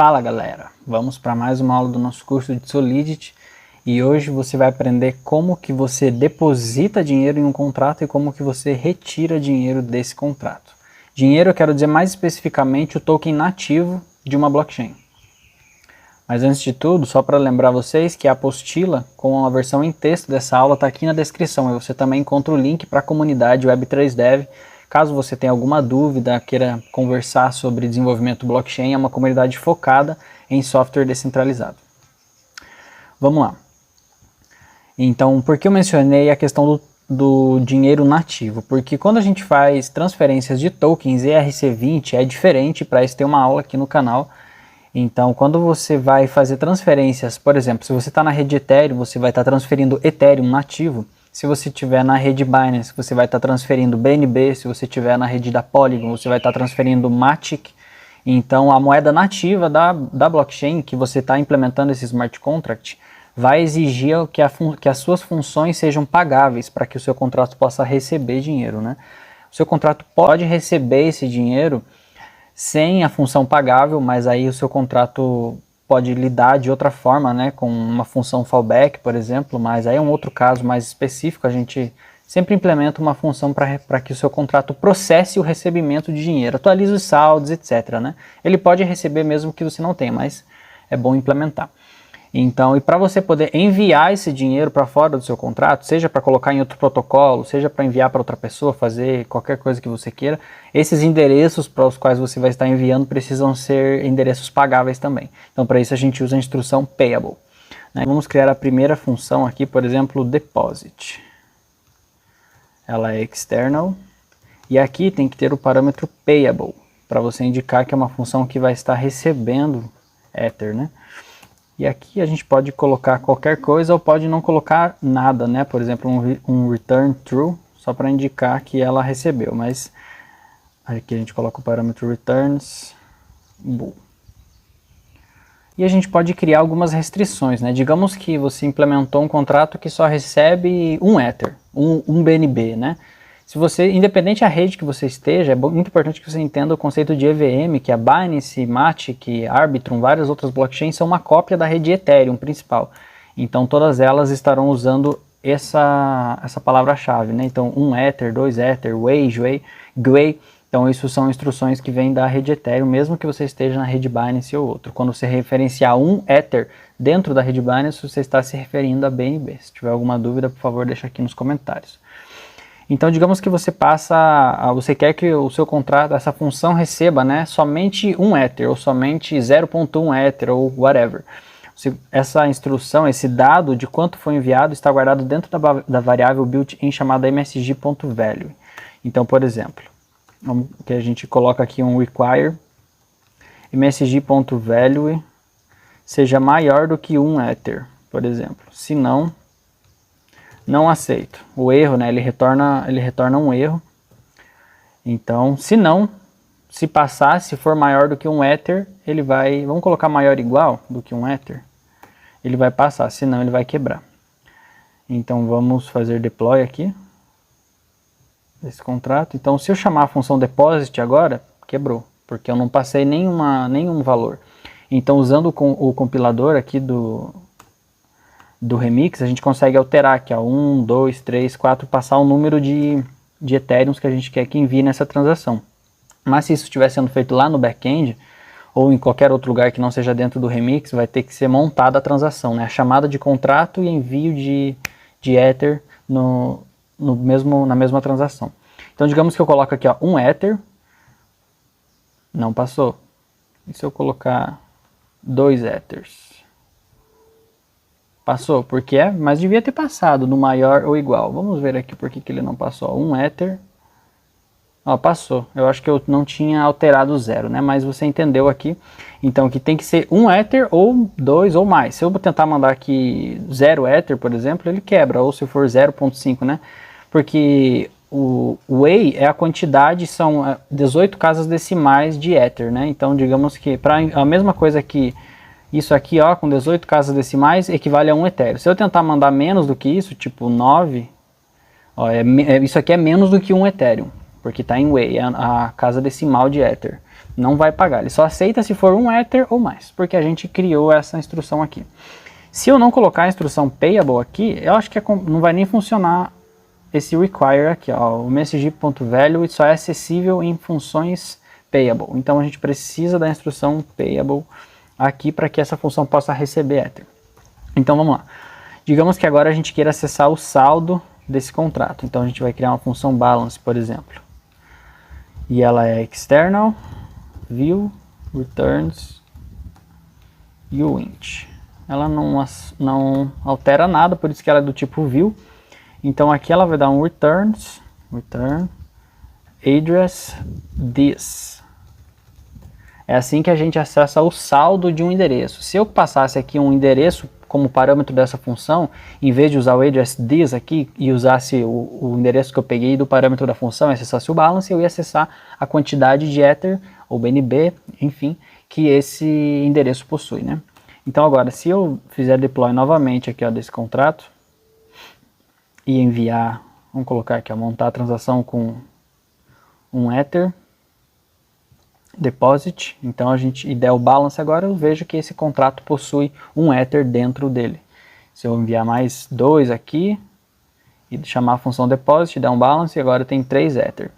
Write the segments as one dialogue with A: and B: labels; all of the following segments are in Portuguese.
A: Fala galera, vamos para mais uma aula do nosso curso de Solidity e hoje você vai aprender como que você deposita dinheiro em um contrato e como que você retira dinheiro desse contrato. Dinheiro eu quero dizer mais especificamente o token nativo de uma blockchain. Mas antes de tudo, só para lembrar vocês que a apostila com a versão em texto dessa aula está aqui na descrição e você também encontra o link para a comunidade Web3Dev. Caso você tenha alguma dúvida, queira conversar sobre desenvolvimento blockchain, é uma comunidade focada em software descentralizado. Vamos lá. Então, por que eu mencionei a questão do dinheiro nativo? Porque quando a gente faz transferências de tokens ERC20 é diferente, para isso tem uma aula aqui no canal. Então, quando você vai fazer transferências, por exemplo, se você está na rede Ethereum, você vai estar transferindo Ethereum nativo. Se você estiver na rede Binance, você vai estar transferindo BNB. Se você estiver na rede da Polygon, você vai estar transferindo Matic. Então, a moeda nativa da blockchain que você está implementando esse smart contract vai exigir que as suas funções sejam pagáveis para que o seu contrato possa receber dinheiro, né? O seu contrato pode receber esse dinheiro sem a função pagável, mas aí o seu contrato pode lidar de outra forma, né, com uma função fallback, por exemplo, mas aí é um outro caso mais específico. A gente sempre implementa uma função para que o seu contrato processe o recebimento de dinheiro, atualize os saldos, etc, né? Ele pode receber mesmo que você não tenha, mas é bom implementar. Então, e para você poder enviar esse dinheiro para fora do seu contrato, seja para colocar em outro protocolo, seja para enviar para outra pessoa, fazer qualquer coisa que você queira, esses endereços para os quais você vai estar enviando precisam ser endereços pagáveis também. Então, para isso a gente usa a instrução payable, né? Vamos criar a primeira função aqui, por exemplo, deposit. Ela é external e aqui tem que ter o parâmetro payable, para você indicar que é uma função que vai estar recebendo Ether, né? E aqui a gente pode colocar qualquer coisa ou pode não colocar nada, né? Por exemplo, um return true, só para indicar que ela recebeu. Mas aqui a gente coloca o parâmetro returns bool. E a gente pode criar algumas restrições, né? Digamos que você implementou um contrato que só recebe um Ether, um BNB, né? Se você, independente da rede que você esteja, é muito importante que você entenda o conceito de EVM, que a Binance, Matic, Arbitrum, várias outras blockchains são uma cópia da rede Ethereum principal. Então todas elas estarão usando essa palavra-chave, né? Então 1 Ether, 2 Ether, Wei, Gwei. Então isso são instruções que vêm da rede Ethereum, mesmo que você esteja na rede Binance ou outro. Quando você referenciar 1 Ether dentro da rede Binance, você está se referindo a BNB. Se tiver alguma dúvida, por favor, deixa aqui nos comentários. Então, digamos que você você quer que o seu contrato, essa função receba, né, somente 1 Ether, ou somente 0.1 Ether, ou whatever. Essa instrução, esse dado de quanto foi enviado, está guardado dentro da variável built-in chamada msg.value. Então, por exemplo, que a gente coloca aqui um require msg.value seja maior do que 1 Ether, por exemplo. Se não aceito. O erro, né, ele retorna um erro. Então, se passar, se for maior do que 1 Ether, ele vai, vamos colocar maior igual do que 1 Ether, ele vai passar, senão ele vai quebrar. Então, vamos fazer deploy aqui, desse contrato. Então, se eu chamar a função deposit agora, quebrou, porque eu não passei nenhum valor. Então, usando o compilador aqui do Remix, a gente consegue alterar aqui, ó, 1, 2, 3, 4, passar o número de Ethereums que a gente quer que envie nessa transação. Mas se isso estiver sendo feito lá no back-end, ou em qualquer outro lugar que não seja dentro do Remix, vai ter que ser montada a transação, né? A chamada de contrato e envio de Ether na mesma transação. Então digamos que eu coloco aqui, ó, 1 Ether, não passou. E se eu colocar 2 Ethers? Passou, porque mas devia ter passado no maior ou igual. Vamos ver aqui por que ele não passou. 1 Ether. Ó, passou. Eu acho que eu não tinha alterado o 0, né? Mas você entendeu aqui. Então que tem que ser 1 Ether ou 2 ou mais. Se eu tentar mandar aqui 0 Ether, por exemplo, ele quebra. Ou se for 0.5, né? Porque o Wei é a quantidade, são 18 casas decimais de Ether, né? Então digamos que para a mesma coisa que isso aqui, ó, com 18 casas decimais, equivale a 1 Ethereum. Se eu tentar mandar menos do que isso, tipo 9, ó, isso aqui é menos do que 1 Ethereum, porque está em Wei, é a casa decimal de Ether. não vai pagar. Ele só aceita se for um Ether ou mais, porque a gente criou essa instrução aqui. Se eu não colocar a instrução payable aqui, eu acho que não vai nem funcionar esse require aqui, ó, o msg.value só é acessível em funções payable. Então a gente precisa da instrução payable aqui para que essa função possa receber Ether. Então vamos lá. Digamos que agora a gente queira acessar o saldo desse contrato. Então a gente vai criar uma função balance, por exemplo. E ela é external, view, returns, uint. Ela não altera nada, por isso que ela é do tipo view. Então aqui ela vai dar um return address this. É assim que a gente acessa o saldo de um endereço. Se eu passasse aqui um endereço como parâmetro dessa função, em vez de usar o address this aqui e usasse o endereço que eu peguei do parâmetro da função e acessasse o balance, eu ia acessar a quantidade de Ether ou BNB, enfim, que esse endereço possui, né? Então agora, se eu fizer deploy novamente aqui, ó, desse contrato e enviar, vamos colocar aqui, ó, montar a transação com um Ether deposit, então e der o balance agora, eu vejo que esse contrato possui um Ether dentro dele. Se eu enviar mais 2 aqui e chamar a função deposit, der um balance, agora tem 3 Ether.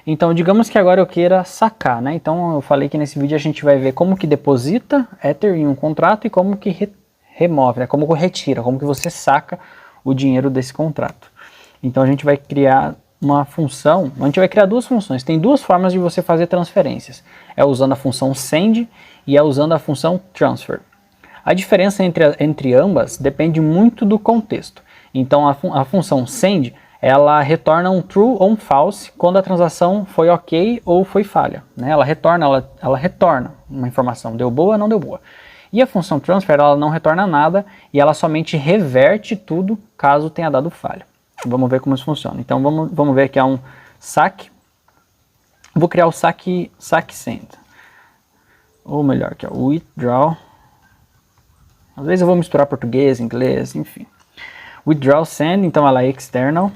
A: Então digamos que agora eu queira sacar, né? Então eu falei que nesse vídeo a gente vai ver como que deposita Ether em um contrato e como que remove, né? Como que retira, como que você saca o dinheiro desse contrato. Então a gente vai criar uma função, a gente vai criar duas funções. Tem duas formas de você fazer transferências. É usando a função send e é usando a função transfer. A diferença entre ambas depende muito do contexto. Então a função send, ela retorna um true ou um false quando a transação foi ok ou foi falha, né? Ela retorna uma informação, deu boa ou não deu boa. E a função transfer, ela não retorna nada e ela somente reverte tudo caso tenha dado falha. Vamos ver como isso funciona. Então vamos ver que há um saque. Vou criar o saque send. Ou melhor, que é o withdraw. Às vezes eu vou misturar português, inglês, enfim. Withdraw send, então ela é external.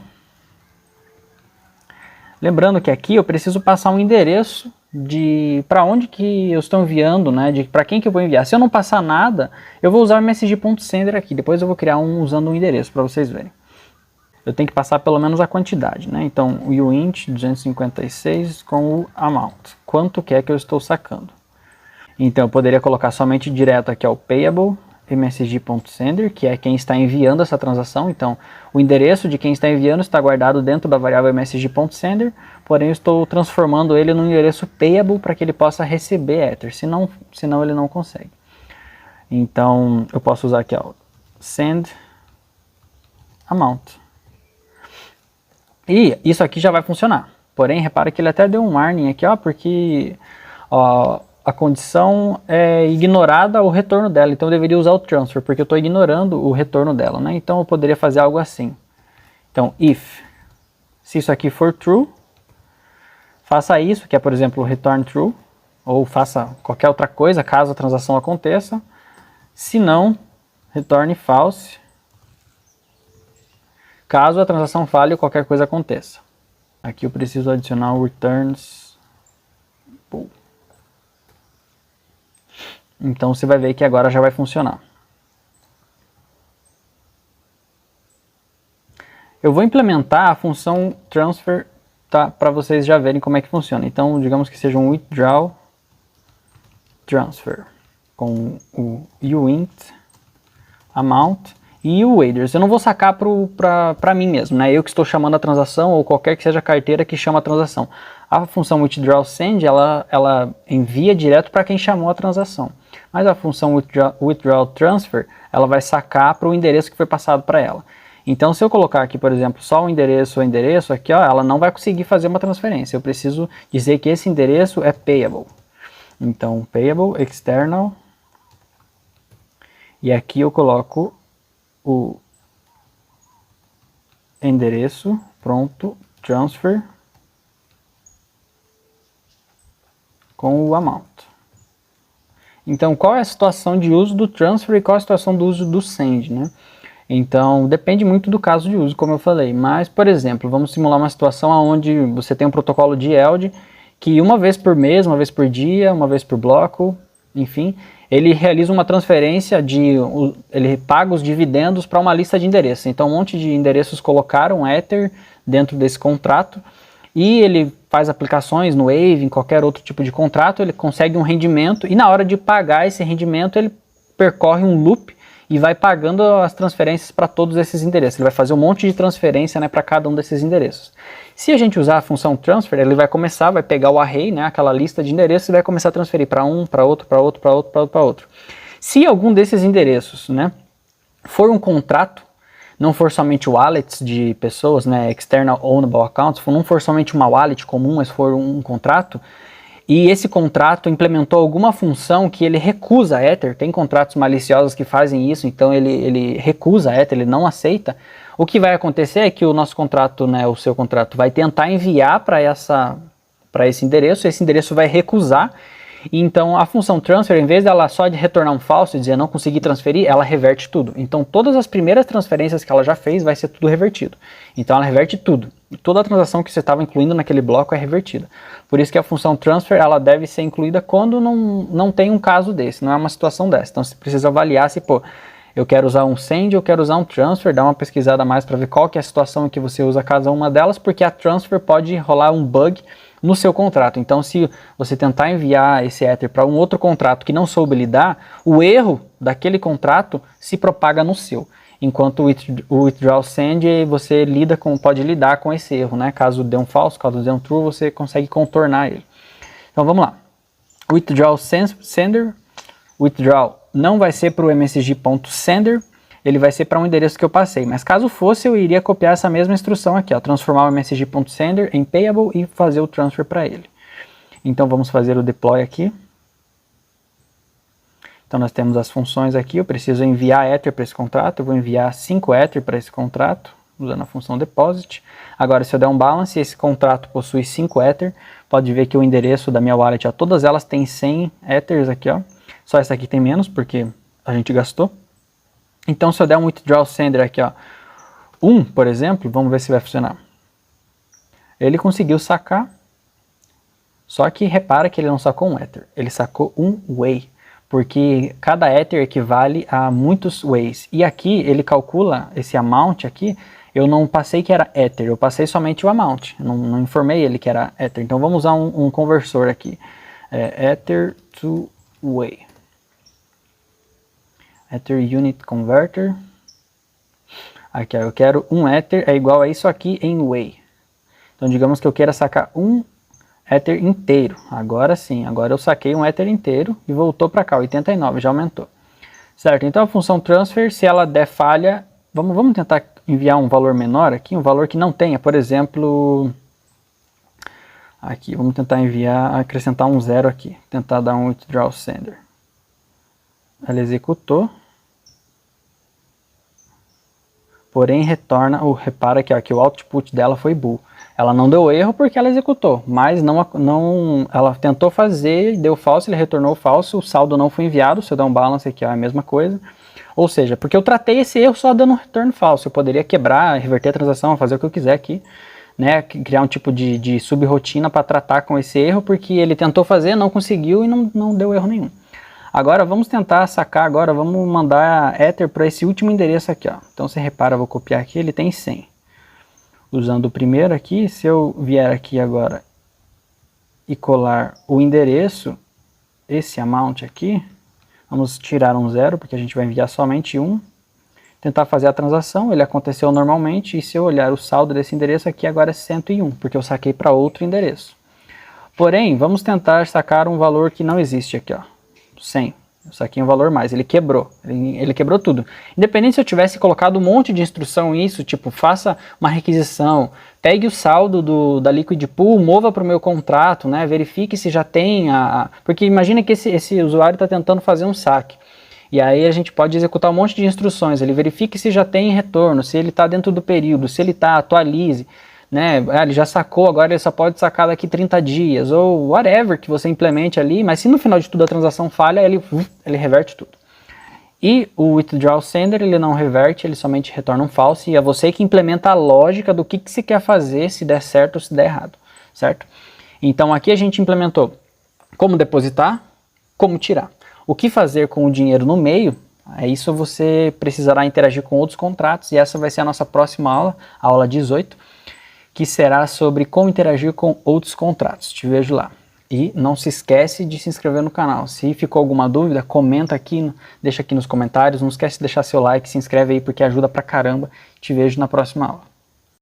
A: Lembrando que aqui eu preciso passar um endereço de para onde que eu estou enviando, né? De para quem que eu vou enviar. Se eu não passar nada, eu vou usar o msg.sender aqui. Depois eu vou criar um usando um endereço para vocês verem. Eu tenho que passar pelo menos a quantidade, né? Então, o uint 256 com o amount. Quanto que é que eu estou sacando? Então, eu poderia colocar somente direto aqui ao payable, msg.sender, que é quem está enviando essa transação. Então, o endereço de quem está enviando está guardado dentro da variável msg.sender, porém eu estou transformando ele num endereço payable para que ele possa receber Ether, senão ele não consegue. Então, eu posso usar aqui, ó, send amount. E isso aqui já vai funcionar. Porém, repara que ele até deu um warning aqui, ó, porque ó, a condição é ignorada o retorno dela. Então eu deveria usar o transfer, porque eu estou ignorando o retorno dela, né? Então eu poderia fazer algo assim. Então, if, se isso aqui for true, faça isso, que é, por exemplo, return true, ou faça qualquer outra coisa, caso a transação aconteça. Se não, retorne false, caso a transação falhe ou qualquer coisa aconteça. Aqui eu preciso adicionar o returns. Então você vai ver que agora já vai funcionar. Eu vou implementar a função transfer, tá, para vocês já verem como é que funciona. Então digamos que seja um withdraw transfer com o uint amount e o address. Eu não vou sacar para mim mesmo, né? Eu que estou chamando a transação ou qualquer que seja a carteira que chama a transação. A função withdraw send, ela envia direto para quem chamou a transação. Mas a função withdraw transfer, ela vai sacar para o endereço que foi passado para ela. Então se eu colocar aqui, por exemplo, só o endereço aqui, ó, ela não vai conseguir fazer uma transferência. Eu preciso dizer que esse endereço é payable. Então payable external. E aqui eu coloco o endereço, pronto, transfer com o amount. Então, qual é a situação de uso do transfer e qual é a situação do uso do send, né? Então, depende muito do caso de uso, como eu falei. Mas, por exemplo, vamos simular uma situação onde você tem um protocolo de ELD que uma vez por mês, uma vez por dia, uma vez por bloco, enfim, ele realiza uma transferência ele paga os dividendos para uma lista de endereços. Então um monte de endereços colocaram Ether dentro desse contrato e ele faz aplicações no Wave, em qualquer outro tipo de contrato, ele consegue um rendimento e na hora de pagar esse rendimento ele percorre um loop e vai pagando as transferências para todos esses endereços. Ele vai fazer um monte de transferência, né, para cada um desses endereços. Se a gente usar a função transfer, ele vai pegar o array, né, aquela lista de endereços, e vai começar a transferir para um, para outro, para outro, para outro, para outro, para outro. Se algum desses endereços, né, for um contrato, não for somente wallets de pessoas, né, external ownable accounts, não for somente uma wallet comum, mas for um contrato, e esse contrato implementou alguma função que ele recusa Ether, tem contratos maliciosos que fazem isso, então ele recusa Ether, ele não aceita, o que vai acontecer é que o nosso contrato, né, o seu contrato, vai tentar enviar para esse endereço vai recusar, e então a função transfer, em vez dela só de retornar um falso e dizer não consegui transferir, ela reverte tudo. Então todas as primeiras transferências que ela já fez vai ser tudo revertido. Então ela reverte tudo. E toda a transação que você estava incluindo naquele bloco é revertida. Por isso que a função transfer ela deve ser incluída quando não tem um caso desse, não é uma situação dessa. Então você precisa avaliar se, eu quero usar um send, eu quero usar um transfer, dá uma pesquisada a mais para ver qual que é a situação em que você usa cada uma delas, porque a transfer pode rolar um bug no seu contrato. Então se você tentar enviar esse Ether para um outro contrato que não soube lidar, o erro daquele contrato se propaga no seu. Enquanto o withdrawal send, você pode lidar com esse erro, né? Caso dê um false, caso dê um true, você consegue contornar ele. Então vamos lá. Withdrawal sender, withdrawal não vai ser para o msg.sender, ele vai ser para um endereço que eu passei, mas caso fosse eu iria copiar essa mesma instrução aqui, transformar o msg.sender em payable e fazer o transfer para ele. Então vamos fazer o deploy aqui. Então nós temos as funções aqui, eu preciso enviar Ether para esse contrato, eu vou enviar 5 Ether para esse contrato, usando a função deposit. Agora se eu der um balance, esse contrato possui 5 Ether, pode ver que o endereço da minha wallet, todas elas têm 100 Ethers aqui, só essa aqui tem menos, porque a gente gastou. Então se eu der um withdrawal sender aqui, 1, por exemplo, vamos ver se vai funcionar. Ele conseguiu sacar, só que repara que ele não sacou um Ether, ele sacou um Wei, porque cada Ether equivale a muitos Weis. E aqui ele calcula esse amount aqui, eu não passei que era Ether, eu passei somente o amount, não informei ele que era Ether. Então vamos usar um conversor aqui, Ether to Wei. Ether Unit Converter. Aqui, eu quero um Ether é igual a isso aqui em Wei. Então digamos que eu queira sacar um Ether inteiro. Agora sim, agora eu saquei um Ether inteiro e voltou para cá, 89, já aumentou. Certo, então a função transfer, se ela der falha, vamos tentar enviar um valor menor aqui, um valor que não tenha, por exemplo, aqui, vamos tentar acrescentar um 0 aqui, tentar dar um withdrawal sender. Ela executou, porém retorna, repara que o output dela foi bool. Ela não deu erro porque ela executou, mas ela tentou fazer, deu falso, ele retornou falso, o saldo não foi enviado, se eu der um balance aqui é a mesma coisa. Ou seja, porque eu tratei esse erro só dando um retorno falso, eu poderia quebrar, reverter a transação, fazer o que eu quiser aqui, né, criar um tipo de subrotina para tratar com esse erro, porque ele tentou fazer, não conseguiu e não deu erro nenhum. Agora vamos tentar sacar, vamos mandar Ether para esse último endereço aqui, Então você repara, eu vou copiar aqui, ele tem 100. Usando o primeiro aqui, se eu vier aqui agora e colar o endereço, esse amount aqui, vamos tirar um 0, porque a gente vai enviar somente um, tentar fazer a transação, ele aconteceu normalmente, e se eu olhar o saldo desse endereço aqui, agora é 101, porque eu saquei para outro endereço. Porém, vamos tentar sacar um valor que não existe aqui, 100. Eu saquei um valor mais, ele quebrou tudo. Independente se eu tivesse colocado um monte de instrução nisso, tipo, faça uma requisição, pegue o saldo da Liquid Pool, mova para o meu contrato, né, verifique se já tem porque imagina que esse usuário está tentando fazer um saque. E aí a gente pode executar um monte de instruções, ele verifique se já tem retorno, se ele está dentro do período, se ele está, atualize. Né, ele já sacou, agora ele só pode sacar daqui 30 dias, ou whatever que você implemente ali, mas se no final de tudo a transação falha, ele reverte tudo. E o withdrawal sender, ele não reverte, ele somente retorna um false, e é você que implementa a lógica do que você quer fazer, se der certo ou se der errado, certo? Então aqui a gente implementou como depositar, como tirar. O que fazer com o dinheiro no meio, isso você precisará interagir com outros contratos, e essa vai ser a nossa próxima aula, a aula 18, que será sobre como interagir com outros contratos. Te vejo lá. E não se esquece de se inscrever no canal. Se ficou alguma dúvida, comenta aqui, deixa aqui nos comentários. Não esquece de deixar seu like, se inscreve aí porque ajuda pra caramba. Te vejo na próxima aula.